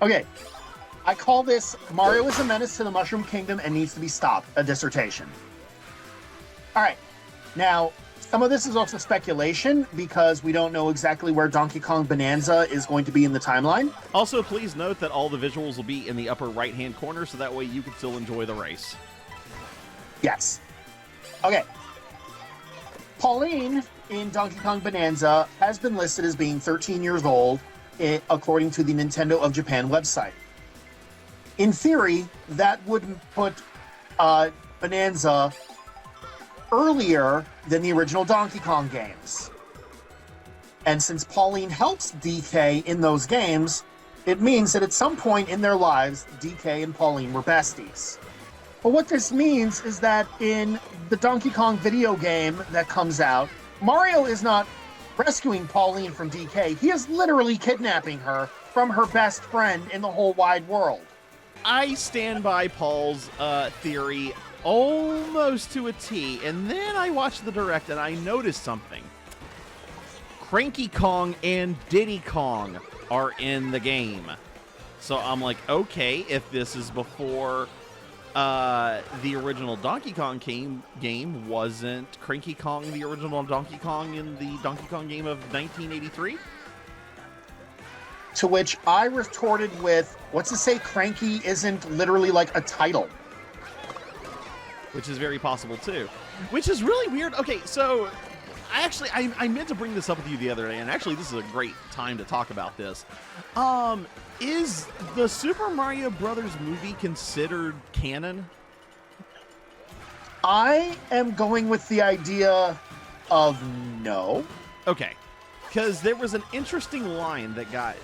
Okay, I call this Mario is a menace to the Mushroom Kingdom and needs to be stopped, a dissertation. All right, now, some of this is also speculation because we don't know exactly where Donkey Kong Bonanza is going to be in the timeline. Also, please note that all the visuals will be in the upper right-hand corner, so that way you can still enjoy the race. Yes. Okay. Pauline in Donkey Kong Bonanza has been listed as being 13 years old, according to the Nintendo of Japan website. In theory, that would put Bonanza earlier than the original Donkey Kong games. And since Pauline helps DK in those games, it means that at some point in their lives, DK and Pauline were besties. But what this means is that in the Donkey Kong video game that comes out, Mario is not rescuing Pauline from DK. He is literally kidnapping her from her best friend in the whole wide world. I stand by Paul's theory almost to a T, and then I watched the direct and I noticed something. Cranky Kong and Diddy Kong are in the game. So I'm like, okay, if this is before the original Donkey Kong game, wasn't Cranky Kong the original Donkey Kong in the Donkey Kong game of 1983? To which I retorted with, what's to say Cranky isn't literally like a title? Which is very possible too. Which is really weird. Okay, so I meant to bring this up with you the other day, and actually this is a great time to talk about this. Is the Super Mario Brothers movie considered canon? I am going with the idea of no. Okay, because there was an interesting line that got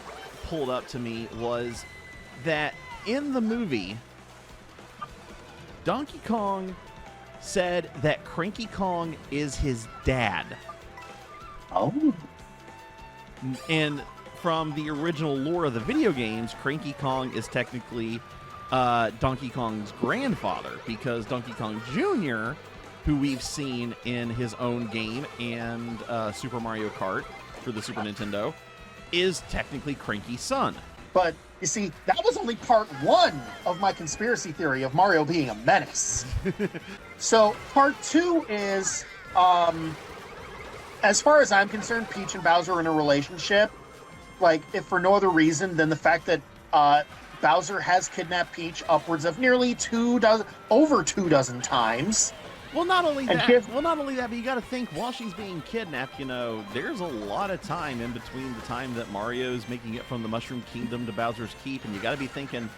pulled up to me, was that in the movie, Donkey Kong said that Cranky Kong is his dad. Oh. And from the original lore of the video games, Cranky Kong is technically Donkey Kong's grandfather, because Donkey Kong Jr., who we've seen in his own game and Super Mario Kart for the Super Nintendo, is technically Cranky's son. But, you see, that was only part one of my conspiracy theory of Mario being a menace. So, part two is, as far as I'm concerned, Peach and Bowser are in a relationship. Like, if for no other reason than the fact that Bowser has kidnapped Peach upwards of nearly over 24 times. Well, not only that, but you got to think, while she's being kidnapped, you know, there's a lot of time in between the time that Mario's making it from the Mushroom Kingdom to Bowser's Keep, and you got to be thinking,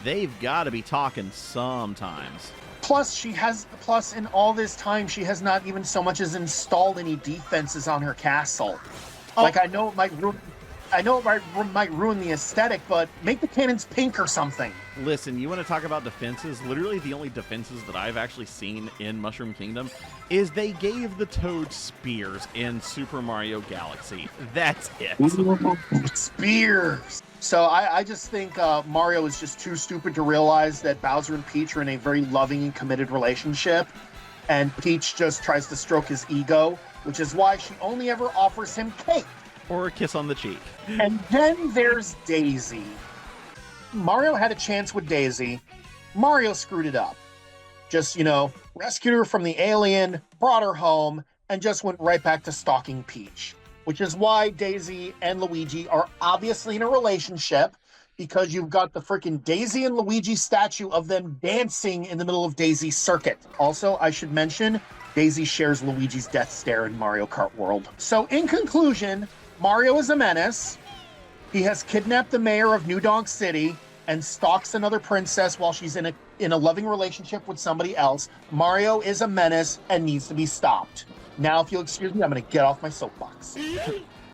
they've got to be talking sometimes. Plus, in all this time, she has not even so much as installed any defenses on her castle. Oh. Like, I know it might ruin the aesthetic, but make the cannons pink or something. Listen, you want to talk about defenses? Literally the only defenses that I've actually seen in Mushroom Kingdom is they gave the Toad spears in Super Mario Galaxy. That's it. Spears! So I just think Mario is just too stupid to realize that Bowser and Peach are in a very loving and committed relationship, and Peach just tries to stroke his ego, which is why she only ever offers him cake. Or a kiss on the cheek. And then there's Daisy. Mario had a chance with Daisy. Mario screwed it up. Just, rescued her from the alien, brought her home, and just went right back to stalking Peach. Which is why Daisy and Luigi are obviously in a relationship, because you've got the freaking Daisy and Luigi statue of them dancing in the middle of Daisy's circuit. Also, I should mention, Daisy shares Luigi's death stare in Mario Kart World. So, in conclusion, Mario is a menace. He has kidnapped the mayor of New Donk City and stalks another princess while she's in a loving relationship with somebody else. Mario is a menace and needs to be stopped. Now, if you'll excuse me, I'm going to get off my soapbox.